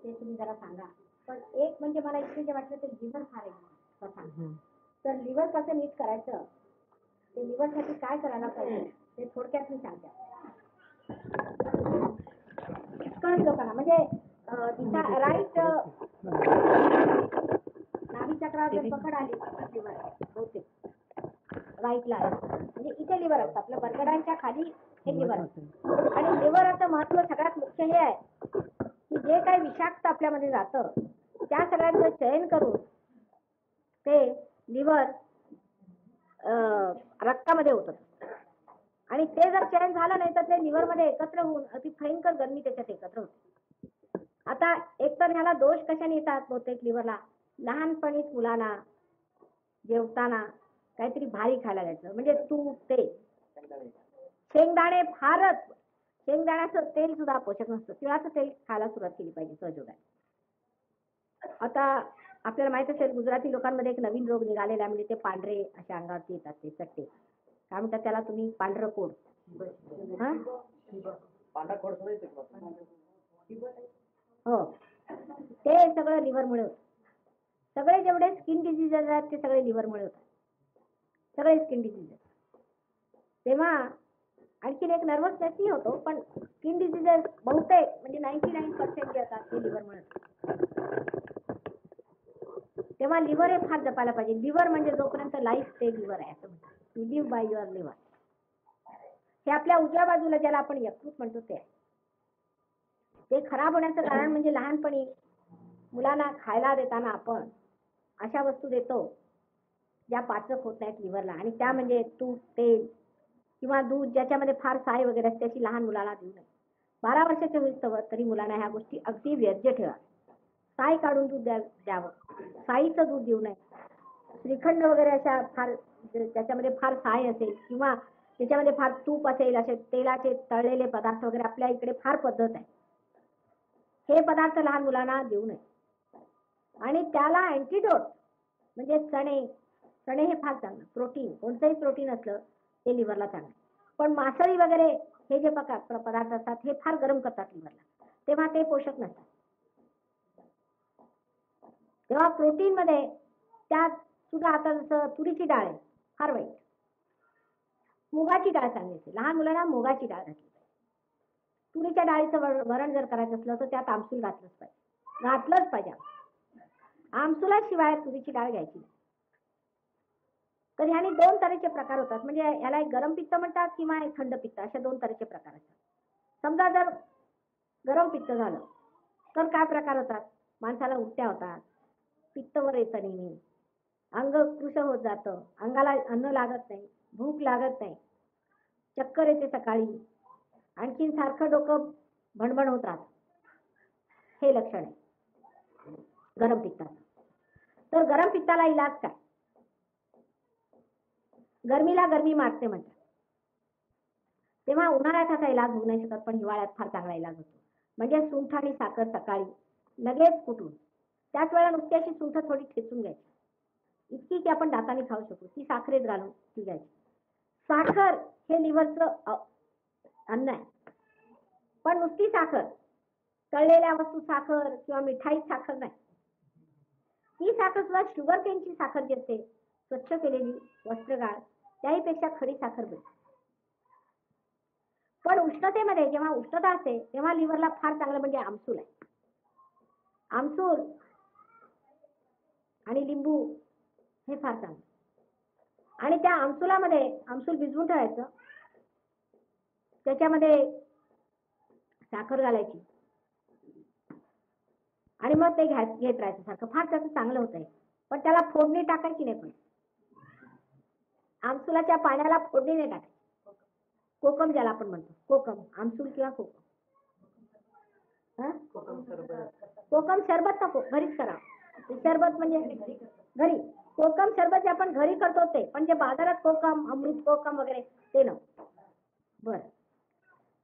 ते तुम्ही जरा सांगा. पण एक म्हणजे मला इथे जे वाटलं ते लिव्हर फार आहे सांगा. तर लिव्हर कसं नीट करायचं, ते लिव्हरसाठी काय करायला पाहिजे ते थोडक्यात मी सांगते. कळत लोकांना म्हणजे राईट नाभी चक्रावर जर पकड आली तर लिव्हर बहुतेक राईटला म्हणजे इथे लिव्हर असतं आपल्या बरगडांच्या खाली हे लिव्हर असतं. आणि लिव्हरचं महत्व सगळ्यात मुख्य हे आहे की जे काही विषाक्त आपल्यामध्ये जातं त्या सगळ्यांचं चयन करून ते लिव्हर रक्तामध्ये होतं. आणि ते जर चयन झालं नाही तर ते लिव्हरमध्ये एकत्र होऊन अति भयंकर गरमी त्याच्यात एकत्र होते. आता एकतर ह्याला दोष कशाने येतात बहुतेक लिव्हरला, लहानपणीच मुलांना जेवताना काहीतरी भारी खायला द्यायचं, म्हणजे तूप ते शेंगदाणे फारच, शेंगदाण्याचं तेल सुद्धा पोषक नसतं, तिळाचं तेल खायला सुरुवात केली पाहिजे सहजोगाने. आता आपल्याला माहित असेल गुजराती लोकांमध्ये एक नवीन रोग निघालेला म्हणजे ते पांढरे अशा अंगावरती येतात ते चट्टे, काय म्हणतात त्याला तुम्ही, पांढरं कोड. हो, ते सगळं लिव्हरमुळे होतं. सगळे जेवढे स्किन डिझीजेस आहेत ते सगळे लिव्हरमुळे होतात, सगळे स्किन डिझीजेस. तेव्हा आणखीन एक नर्वसनेसही होतो, पण स्किन डिझीजेस बहुतेक म्हणजे 99% जे असतात ते लिव्हरमुळे होतात. तेव्हा लिव्हर हे फार जपायला पाहिजे. लिव्हर म्हणजे जोपर्यंत लाईफ ते लिव्हर आहे असं म्हणतात, you live by your liver. हे आपल्या उजव्या बाजूला ज्याला आपण यकृत म्हणतो ते आहे. ते खराब होण्याचं कारण म्हणजे लहानपणी मुलांना खायला देताना आपण अशा वस्तू देतो ज्या पाचक होत नाहीत लिव्हरला, आणि त्या म्हणजे तूप, तेल किंवा दूध ज्याच्यामध्ये फार साय वगैरे असते अशी लहान मुलाला देऊ नये. 12 वर्षाचे होईस्तोवर तरी मुलांना ह्या गोष्टी अगदी वर्ज्य ठेवा. साय काढून दूध द्यावं, साईचं दूध देऊ नये. श्रीखंड वगैरे अशा फार त्याच्यामध्ये फार साय असेल किंवा त्याच्यामध्ये फार तूप असेल, असे तेलाचे तळलेले पदार्थ वगैरे आपल्या इकडे फार पद्धत आहे, हे पदार्थ लहान मुलांना देऊ नये. आणि त्याला अँटीडोट म्हणजे चणे हे फार चांगलं प्रोटीन, कोणतंही प्रोटीन असलं ते लिव्हरला चांगलं. पण मासळी वगैरे हे जे पदार्थ असतात हे फार गरम करतात लिव्हरला, तेव्हा ते पोषक नसतात. तेव्हा प्रोटीन मध्ये त्यात सुद्धा आता जसं तुरीची डाळ आहे फार वाईट, मुगाची डाळ चांगली असते. लहान मुलांना मुगाची डाळ घातली पाहिजे. तुरीच्या डाळीचं वरण जर करायचं असलं तर त्यात आमसूल घातलंच पाहिजे. आमसुलाशिवाय तुरीची डाळ घ्यायची. तर ह्याने 2 तऱ्हेचे प्रकार होतात, म्हणजे याला एक गरम पित्त म्हणतात किंवा एक थंड पित्त, अशा 2 तऱ्हेचे प्रकार असतात. समजा जर गरम पित्त झालं तर काय प्रकार होतात, माणसाला उलट्या होतात, पित्त वर येतं नेहमी, अंग कृश होत जातं, अंगाला अन्न लागत नाही, भूक लागत नाही, चक्कर येते सकाळी, आणखीन सारखं डोकं भणभण होत राहतं. हे लक्षण आहे गरम पित्ताचं. तर गरम पित्ताला इलाज काय, गरमीला गरमी मारते म्हणतात. तेव्हा उन्हाळ्यात असा इलाज होऊ नाही शकत, पण हिवाळ्यात फार चांगला इलाज होतो. म्हणजे सुंठ आणि साखर सकाळी लगेच कुटून, त्याच वेळेला नुसती अशी सुंठ थोडी ठेचून घ्यायची, इतकी की आपण दाताने खाऊ शकतो, ती साखरेत घालून ती घ्यायची. साखर हे लिव्हरचं अन्न आहे, पण नुसती साखर, तळलेल्या वस्तू साखर किंवा मिठाई साखर नाही. ही साखर सुद्धा शुगर केनची साखर जी असते, स्वच्छ केलेली वस्त्रगाळ, त्याहीपेक्षा खरी साखर भेटते. पण उष्णतेमध्ये जेव्हा उष्णता असते तेव्हा लिव्हरला फार चांगलं म्हणजे आमसूल आहे. आमसूल आणि लिंबू हे फार चांगलं. आणि त्या आमसुलामध्ये आमसूल भिजवून ठेवायचं, त्याच्यामध्ये साखर घालायची आणि मग ते घेत राहायचं सारखं, फार त्याचं चांगलं होत आहे. पण त्याला फोडणी टाकायची नाही, पण आमसुलाच्या पाण्याला फोडणी नाही टाकायची. कोकम ज्याला आपण म्हणतो, कोकम आमसूल किंवा कोकम, कोकम सरबत नको, घरीच करा. सरबत म्हणजे घरी, कोकम सरबत जे आपण घरी करतो ते, पण जे बाजारात कोकम, अमृत कोकम वगैरे ते नको. बरं,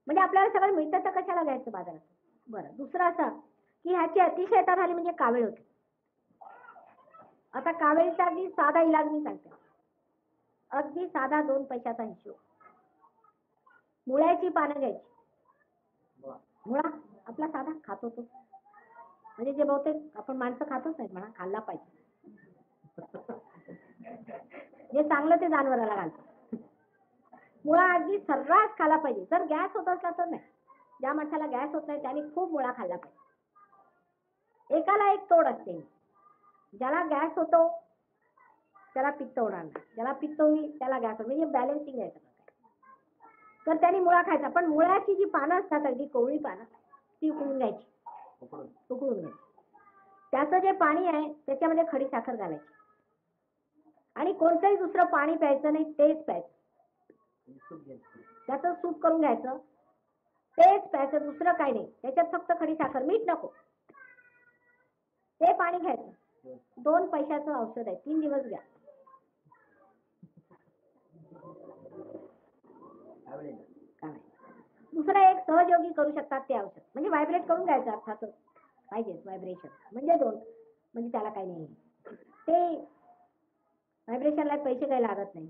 म्हणजे आपल्याला सगळं मिळतं तर कशाला घ्यायचं बाजारात. बरं, दुसरं असं की ह्याची अतिशयता झाली म्हणजे कावीळ होते. आता कावीळचा अगदी साधा इलाज मी सांगते, अगदी साधा 2 पैशाचा हिशोब. मुळ्याची पानं घ्यायची, मुळा आपला साधा खातो तो, जे बहुतेक आपण माणसं खातच नाहीत म्हणा, खाल्ला पाहिजे. जे चांगलं ते जनावराला घालतो. मुळा अगदी सर्रास खाल्ला पाहिजे. जर गॅस होत असला तर नाही. ज्या माणसाला गॅस होत नाही त्याने खूप मुळा खाल्ला पाहिजे. एकाला एक तोड असते. ज्याला गॅस होतो त्याला पित्त होणार नाही, ज्याला पित्त होईल त्याला गॅस होईल, म्हणजे बॅलन्सिंग आहे. तर त्यांनी मुळा खायचा. पण मुळ्याची जी पानं असतात अगदी कोवळी पानं ती उकळून घ्यायची. उकळून घ्यायची. त्याचं जे पाणी आहे त्याच्यामध्ये खडी साखर घालायची आणि कोणतंही दुसरं पाणी प्यायचं नाही, तेच प्यायचं. त्याचं सूप करून घ्यायचं, तेच प्यायचं, दुसरं काही नाही. त्याच्यात फक्त खडी साखर, मीठ नको. ते पाणी घ्यायचं. 2 पैशाचं औषध आहे. 3 दिवस घ्या. दुसरं एक सहयोगी करू शकतात ते औषध, म्हणजे व्हायब्रेट करून घ्यायचं. अर्थातच पाहिजेच व्हायब्रेशन, म्हणजे 2, म्हणजे त्याला काही नाही. ते व्हायब्रेशनला पैसे काही लागत नाही,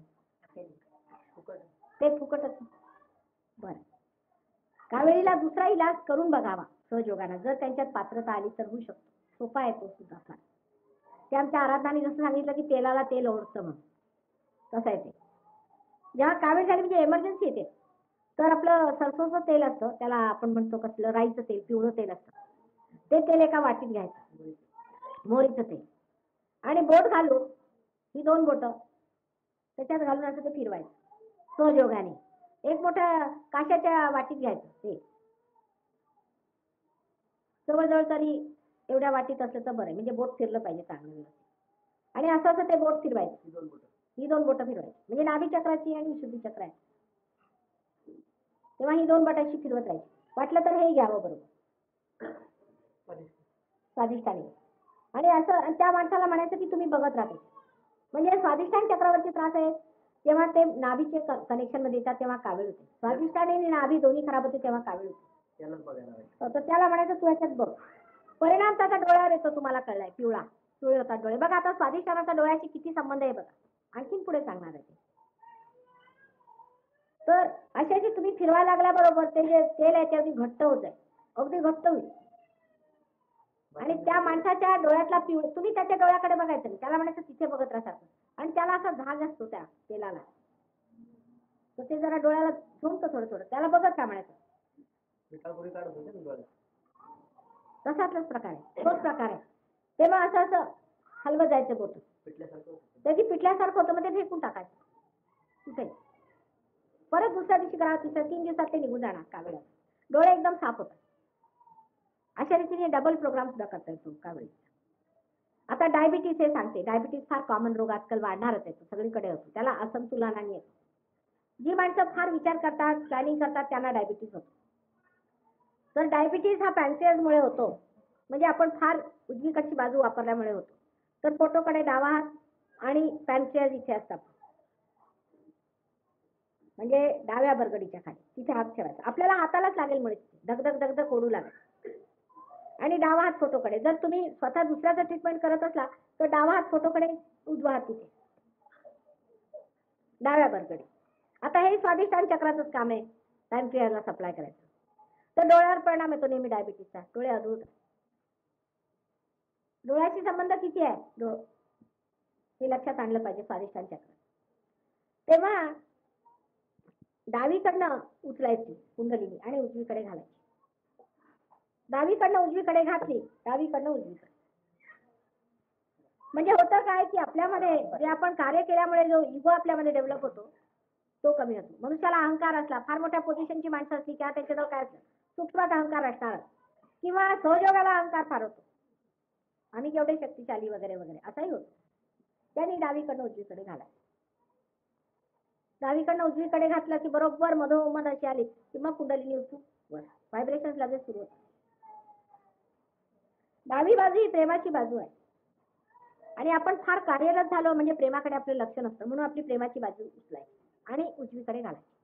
ते फुकटच. बरं, कावेळीला दुसरा इलाज करून बघावा सहयोगानं, जर त्यांच्यात पात्रता आली तर होऊ शकतो. सोपा आहे तो सुद्धा फार. ते आमच्या आराधनाने जसं सांगितलं की तेलाला तेल ओढतं म्हणून, तसं आहे ते. जेव्हा कावीळ झाली म्हणजे एमर्जन्सी येते, तर आपलं सरसोचं तेल असतं, त्याला आपण म्हणतो कसलं, राईचं तेल, पिवळं तेल असतं, ते तेल एका वाटीत घ्यायचं, मोहरीचं तेल, आणि बोट घालून, ही 2 बोटं त्याच्यात घालून असं ते फिरवायचं सहयोगाने. एक मोठ्या काशाच्या वाटीत घ्यायचं ते, जवळजवळ तरी एवढ्या वाटीत असलं तर बरं, म्हणजे बोट फिरलं पाहिजे चांगलं. आणि असं असं ते बोट फिरवायचं, ही 2 बोटं फिरवायची, म्हणजे नाभी चक्राची आणि विशुद्धी चक्र आहे. तेव्हा ही 2 बोटांशी फिरवत राहायची. वाटलं तर हे घ्यावं बरोबर स्वादिष्टाने. आणि असं त्या माणसाला म्हणायचं की तुम्ही बघत राहते, म्हणजे स्वादिष्टान चक्रावरती त्रास आहे तेव्हा ते नाभीचे कनेक्शन मध्ये येतात तेव्हा कावीळ होते. स्वादिष्टाने आणि नाभी दोन्ही खराब होते तेव्हा कावीळ होते. तर त्याला म्हणायचं तू ह्याच्यात बघ. परिणाम त्याचा डोळ्यावर येतो, तुम्हाला कळलाय, पिवळे होतात डोळे. बघा आता स्वादिष्टानाचा डोळ्याशी किती संबंध आहे बघा, आणखीन पुढे सांगणार आहे. तर अशाची तुम्ही फिरवायला लागल्याबरोबर ते जे तेल आहे ते अगदी घट्ट होत आहे, अगदी घट्ट होईल. आणि त्या माणसाच्या डोळ्यातला तुम्ही त्याच्या डोळ्याकडे बघायचं नाही, त्याला म्हणायचं तिथे बघत राहतात. आणि त्याला असा झाग असतो त्या तेलाला, तर ते जरा डोळ्याला झोमतं थोडं थोडं, त्याला बघत का म्हणायचं. तसाच प्रकार आहे, तोच प्रकार आहे. तेव्हा असं असं हलवत जायचं बोट, त्याची पिटल्यासारखं होतं, मग ते फेकून टाकायचं तिथे. परत दुसऱ्या दिवशी करा, 3 दिवसात ते निघून जाणार कावीळ, डोळे एकदम साफ होतात. अशा रीतीने डबल प्रोग्राम सुद्धा करता येतो कावीळ. आता डायबिटीस हे सांगते, डायबिटीस फार कॉमन रोग आजकाल वाढणारच आहे, सगळीकडे होतो, त्याला असंतुलनाने येतो. जी माणसं फार विचार करतात, प्लॅनिंग करतात त्यांना डायबिटीस होतो. तर डायबिटीस हा पॅन्क्रियाजमुळे होतो, म्हणजे आपण फार उजवीकडची बाजू वापरल्यामुळे होतो. तर पोटोकडे डावा हात आणि पॅन्क्रियाज इथे असतात, म्हणजे डाव्या बरगडीच्या खाली तिथे हात ठेवायचा. आपल्याला हातालाच लागेल मुळे धगधग धगधग ओढू लागेल. आणि डावा हात फोटोकडे. जर तुम्ही स्वतः दुसऱ्याचं ट्रीटमेंट करत असला तर डावा हात फोटोकडे, उजवा हात तिथे डाव्या बरगडी. आता हे स्वादिष्टान चक्राचंच काम आहे, पॅन्क्रियाजला सप्लाय करायचं. तर डोळ्यावर परिणाम येतो नेहमी डायबिटीसचा, डोळे अधूर. डोळ्याशी संबंध किती आहे हे लक्षात आणलं पाहिजे स्वादिष्टान चक्र. तेव्हा डावीकडनं उचलायची कुंडलिनी आणि उजवीकडे घालायची. डावीकडनं उजवीकडे घातली, डावीकडनं उजवीकडे. म्हणजे होतं काय की आपल्यामध्ये जे आपण कार्य केल्यामुळे जो इगो आपल्यामध्ये डेव्हलप होतो तो कमी होतो. मनुष्याला अहंकार असला, फार मोठ्या पोझिशनची माणसं असली किंवा त्याच्याजवळ काय असलं, सूक्ष्मात अहंकार असणार किंवा सहयोगाला अहंकार फार होतो, आम्ही केवढे शक्तिशाली वगैरे वगैरे असाही होतो. त्यांनी डावीकडनं उजवीकडे घालायचं. डावीकडनं उजवीकडे घातलं की बरोबर मधोमध अशी आली की मग कुंडलिनी उचलून वर, व्हायब्रेशन लगेच सुरू होतं. डावी बाजू ही प्रेमाची बाजू आहे आणि आपण फार कार्यरत झालो म्हणजे प्रेमाकडे आपलं लक्ष नसतं, म्हणून आपली प्रेमाची बाजू उचलायची आणि उजवीकडे घालायची.